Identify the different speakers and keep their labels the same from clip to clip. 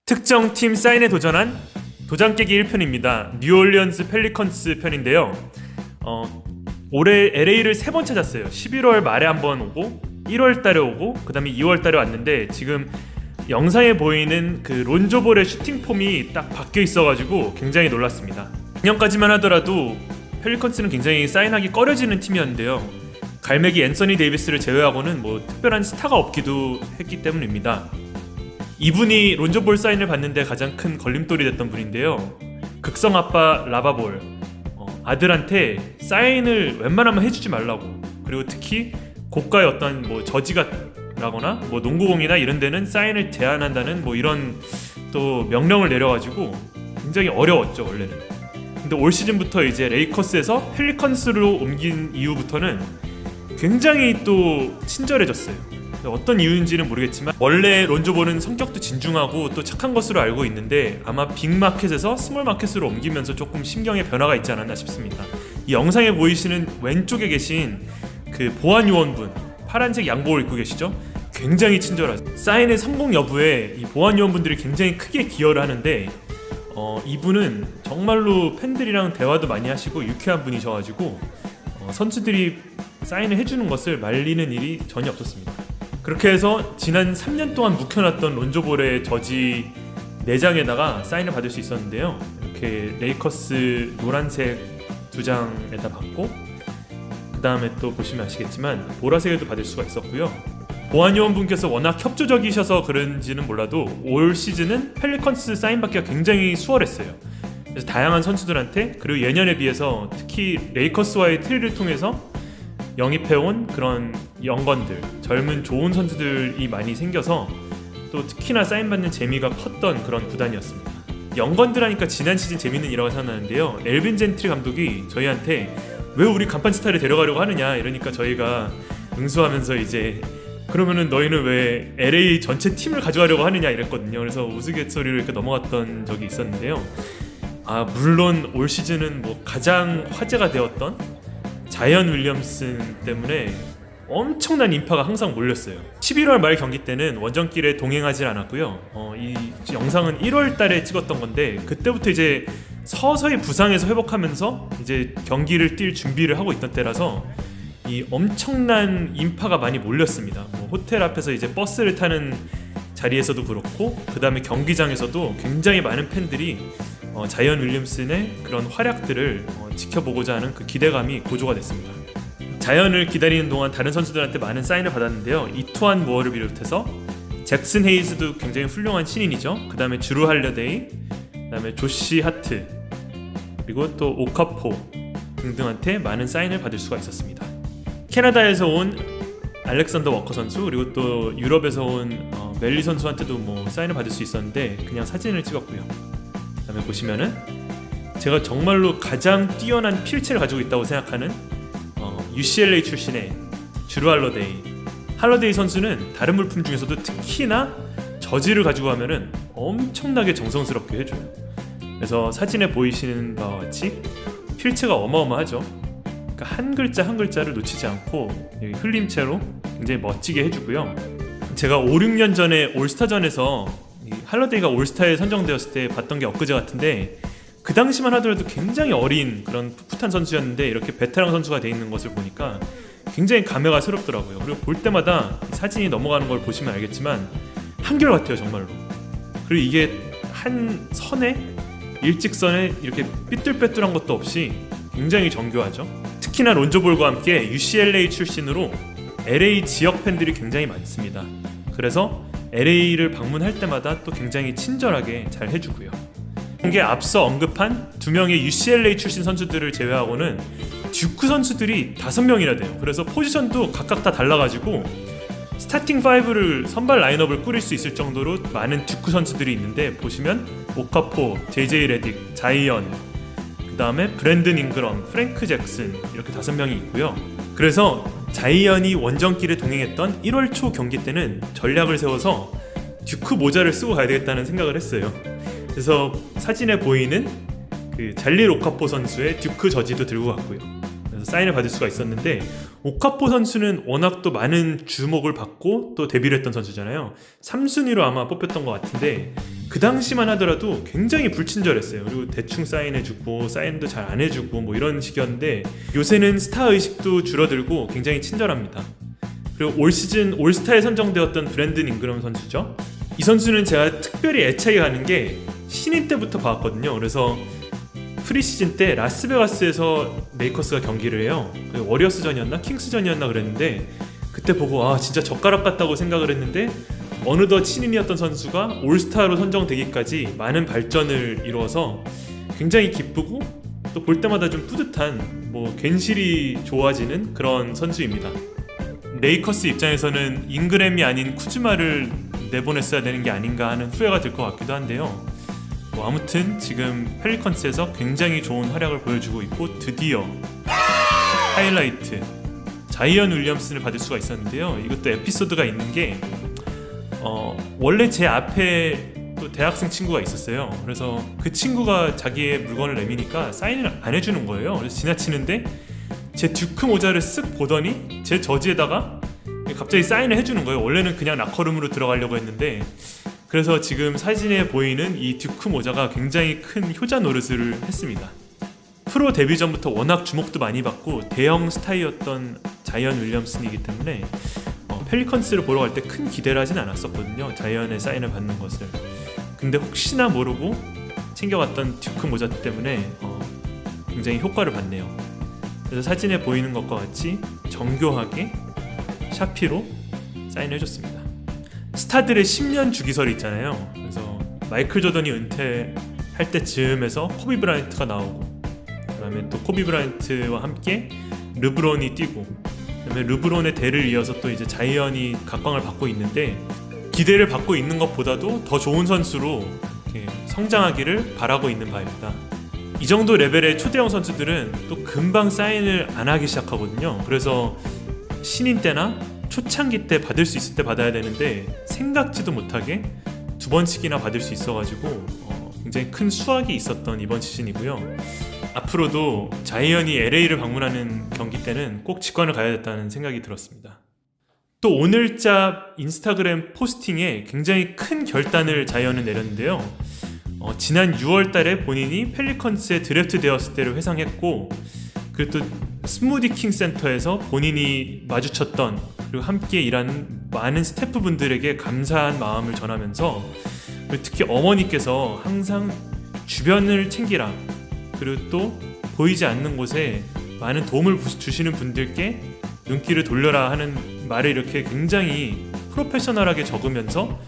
Speaker 1: 특정 팀 사인에 도전한 도장 깨기 1편입니다. 뉴올리언스 펠리컨스 편인데요. 올해 LA를 3번 찾았어요. 11월 말에 한번 오고 1월 달에 오고 그 다음에 2월 달에 왔는데 지금 영상에 보이는 그 론조볼의 슈팅 폼이 딱 바뀌어 있어가지고 굉장히 놀랐습니다. 작년까지만 하더라도 펠리컨스는 굉장히 사인하기 꺼려지는 팀이었는데요. 갈매기 앤서니 데이비스를 제외하고는 뭐 특별한 스타가 없기도 했기 때문입니다. 이분이 론조볼 사인을 받는데 가장 큰 걸림돌이 됐던 분인데요. 극성 아빠 라바볼, 아들한테 사인을 웬만하면 해주지 말라고, 그리고 특히 고가의 어떤 뭐 저지가라거나 뭐 농구공이나 이런 데는 사인을 제한한다는 뭐 이런 또 명령을 내려가지고 굉장히 어려웠죠 원래는. 근데 올 시즌부터 이제 레이커스에서 펠리컨스로 옮긴 이후부터는 굉장히 또 친절해졌어요. 어떤 이유인지는 모르겠지만 원래 론조볼은 성격도 진중하고 또 착한 것으로 알고 있는데 아마 빅마켓에서 스몰마켓으로 옮기면서 조금 심경의 변화가 있지 않았나 싶습니다. 이 영상에 보이시는 왼쪽에 계신 그 보안 요원분, 파란색 양복을 입고 계시죠? 굉장히 친절하죠. 사인의 성공 여부에 이 보안 요원분들이 굉장히 크게 기여를 하는데 이분은 정말로 팬들이랑 대화도 많이 하시고 유쾌한 분이셔가지고 선수들이 사인을 해주는 것을 말리는 일이 전혀 없었습니다. 그렇게 해서 지난 3년 동안 묵혀놨던 론조볼의 저지 4장에다가 사인을 받을 수 있었는데요. 이렇게 레이커스 노란색 2장에다 받고 그 다음에 또 보시면 아시겠지만 보라색에도 받을 수가 있었고요. 보안요원분께서 워낙 협조적이셔서 그런지는 몰라도 올 시즌은 펠리컨스 사인 받기가 굉장히 수월했어요. 그래서 다양한 선수들한테, 그리고 예년에 비해서 특히 레이커스와의 트레이드를 통해서 영입해온 그런 영건들, 젊은 좋은 선수들이 많이 생겨서 또 특히나 사인받는 재미가 컸던 그런 구단이었습니다. 영건들 하니까 지난 시즌 재밌는 일화가 생각나는데요. 엘빈 젠트리 감독이 저희한테 왜 우리 간판 스타를 데려가려고 하느냐 이러니까 저희가 응수하면서 이제 그러면은 너희는 왜 LA 전체 팀을 가져가려고 하느냐 이랬거든요. 그래서 우스갯소리로 이렇게 넘어갔던 적이 있었는데요. 물론 올 시즌은 뭐 가장 화제가 되었던 자이언 윌리엄슨 때문에 엄청난 인파가 항상 몰렸어요. 11월 말 경기 때는 원정길에 동행하지 않았고요. 이 영상은 1월 달에 찍었던 건데 그때부터 이제 서서히 부상에서 회복하면서 이제 경기를 뛸 준비를 하고 있던 때라서 이 엄청난 인파가 많이 몰렸습니다. 뭐 호텔 앞에서 이제 버스를 타는 자리에서도 그렇고 그 다음에 경기장에서도 굉장히 많은 팬들이 자이언 윌리엄슨의 그런 활약들을 지켜보고자 하는 그 기대감이 고조가 됐습니다. 자이언을 기다리는 동안 다른 선수들한테 많은 사인을 받았는데요. 이투안 무어를 비롯해서 잭슨 헤이즈도 굉장히 훌륭한 신인이죠. 그 다음에 주루 할러데이, 그 다음에 조시 하트, 그리고 또 오카포 등등한테 많은 사인을 받을 수가 있었습니다. 캐나다에서 온 알렉산더 워커 선수, 그리고 또 유럽에서 온 멜리 선수한테도 뭐 사인을 받을 수 있었는데 그냥 사진을 찍었고요. 그 다음에 보시면은 제가 정말로 가장 뛰어난 필체를 가지고 있다고 생각하는 UCLA 출신의 주루 할러데이 선수는 다른 물품 중에서도 특히나 저지를 가지고 하면은 엄청나게 정성스럽게 해줘요. 그래서 사진에 보이시는 바와 같이 필체가 어마어마하죠. 그러니까 한 글자 한 글자를 놓치지 않고 흘림체로 굉장히 멋지게 해주고요. 제가 5, 6년 전에 올스타전에서 할러데이가 올스타에 선정되었을 때 봤던 게 엊그제 같은데 그 당시만 하더라도 굉장히 어린 그런 풋풋한 선수였는데 이렇게 베테랑 선수가 돼 있는 것을 보니까 굉장히 감회가 새롭더라고요. 그리고 볼 때마다 사진이 넘어가는 걸 보시면 알겠지만 한결같아요 정말로. 그리고 이게 한 선에 일직선에 이렇게 삐뚤빼뚤한 것도 없이 굉장히 정교하죠. 특히나 론조볼과 함께 UCLA 출신으로 LA 지역 팬들이 굉장히 많습니다. 그래서 LA를 방문할 때마다 또 굉장히 친절하게 잘 해주고요. 이게 앞서 언급한 2명의 UCLA 출신 선수들을 제외하고는 듀크 선수들이 5명이나 돼요. 그래서 포지션도 각각 다 달라가지고 스타팅 5를 선발 라인업을 꾸릴 수 있을 정도로 많은 듀크 선수들이 있는데 보시면 오카포, JJ 레딕, 자이언, 그 다음에 브랜든 잉그럼, 프랭크 잭슨 이렇게 5명이 있고요. 그래서 자이언이 원정길에 동행했던 1월 초 경기 때는 전략을 세워서 듀크 모자를 쓰고 가야 되겠다는 생각을 했어요. 그래서 사진에 보이는 그 잘릴 오카포 선수의 듀크 저지도 들고 갔고요. 그래서 사인을 받을 수가 있었는데 오카포 선수는 워낙 또 많은 주목을 받고 또 데뷔를 했던 선수잖아요. 3순위로 아마 뽑혔던 것 같은데 그 당시만 하더라도 굉장히 불친절했어요. 그리고 대충 사인해주고 사인도 잘 안 해주고 뭐 이런 식이었는데 요새는 스타 의식도 줄어들고 굉장히 친절합니다. 그리고 올 시즌 올스타에 선정되었던 브랜든 잉그럼 선수죠. 이 선수는 제가 특별히 애착이 가는 게 신인 때부터 봐왔거든요. 그래서 프리시즌 때 라스베가스에서 레이커스가 경기를 해요. 워리어스전이었나 킹스전이었나 그랬는데 그때 보고 아 진짜 젓가락 같다고 생각을 했는데 어느덧 신인이었던 선수가 올스타로 선정되기까지 많은 발전을 이루어서 굉장히 기쁘고 또 볼 때마다 좀 뿌듯한 뭐 괜시리 좋아지는 그런 선수입니다. 레이커스 입장에서는 잉그램이 아닌 쿠즈마를 내보냈어야 되는 게 아닌가 하는 후회가 들 것 같기도 한데요. 뭐 아무튼 지금 펠리컨스에서 굉장히 좋은 활약을 보여주고 있고 드디어 하이라이트 자이언 윌리엄슨을 받을 수가 있었는데요. 이것도 에피소드가 있는 게 원래 제 앞에 또 대학생 친구가 있었어요. 그래서 그 친구가 자기의 물건을 내미니까 사인을 안 해주는 거예요. 그래서 지나치는데 제 듀크 모자를 쓱 보더니 제 저지에다가 갑자기 사인을 해주는 거예요. 원래는 그냥 라커룸으로 들어가려고 했는데 그래서 지금 사진에 보이는 이 듀크 모자가 굉장히 큰 효자 노릇을 했습니다. 프로 데뷔 전부터 워낙 주목도 많이 받고 대형 스타이었던 자이언 윌리엄슨이기 때문에 펠리컨스를 보러 갈 때 큰 기대를 하진 않았었거든요. 자이언의 사인을 받는 것을. 근데 혹시나 모르고 챙겨왔던 듀크 모자 때문에 굉장히 효과를 봤네요. 그래서 사진에 보이는 것과 같이 정교하게 샤피로 사인해줬습니다. 스타들의 10년 주기설이 있잖아요. 그래서 마이클 조던이 은퇴할 때쯤에서 코비 브라이언트가 나오고 그 다음에 또 코비 브라이언트와 함께 르브론이 뛰고 그 다음에 르브론의 대를 이어서 또 이제 자이언이 각광을 받고 있는데 기대를 받고 있는 것보다도 더 좋은 선수로 이렇게 성장하기를 바라고 있는 바입니다. 이 정도 레벨의 초대형 선수들은 또 금방 사인을 안 하기 시작하거든요. 그래서 신인 때나 초창기 때 받을 수 있을 때 받아야 되는데 생각지도 못하게 2번씩이나 받을 수 있어가지고 굉장히 큰 수확이 있었던 이번 시즌이고요. 앞으로도 자이언이 LA를 방문하는 경기 때는 꼭 직관을 가야 됐다는 생각이 들었습니다. 또 오늘자 인스타그램 포스팅에 굉장히 큰 결단을 자이언은 내렸는데요. 지난 6월 달에 본인이 펠리컨스에 드래프트 되었을 때를 회상했고 그리고 또 스무디 킹 센터에서 본인이 마주쳤던 그리고 함께 일하는 많은 스태프분들에게 감사한 마음을 전하면서 특히 어머니께서 항상 주변을 챙기라 그리고 또 보이지 않는 곳에 많은 도움을 주시는 분들께 눈길을 돌려라 하는 말을 이렇게 굉장히 프로페셔널하게 적으면서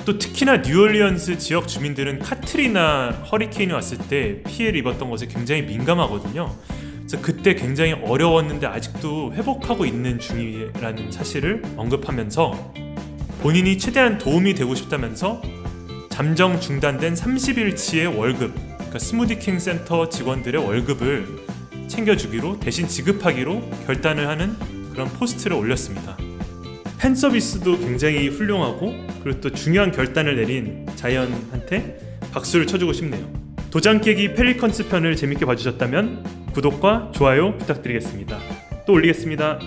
Speaker 1: 또 특히나 뉴올리언스 지역 주민들은 카트리나 허리케인이 왔을 때 피해를 입었던 것에 굉장히 민감하거든요. 그래서 그때 굉장히 어려웠는데 아직도 회복하고 있는 중이라는 사실을 언급하면서 본인이 최대한 도움이 되고 싶다면서 잠정 중단된 30일치의 월급, 그러니까 스무디킹 센터 직원들의 월급을 챙겨주기로 대신 지급하기로 결단을 하는 그런 포스트를 올렸습니다. 팬 서비스도 굉장히 훌륭하고 그리고 또 중요한 결단을 내린 자이언한테 박수를 쳐주고 싶네요. 도장 깨기 펠리컨스 편을 재밌게 봐주셨다면 구독과 좋아요 부탁드리겠습니다. 또 올리겠습니다.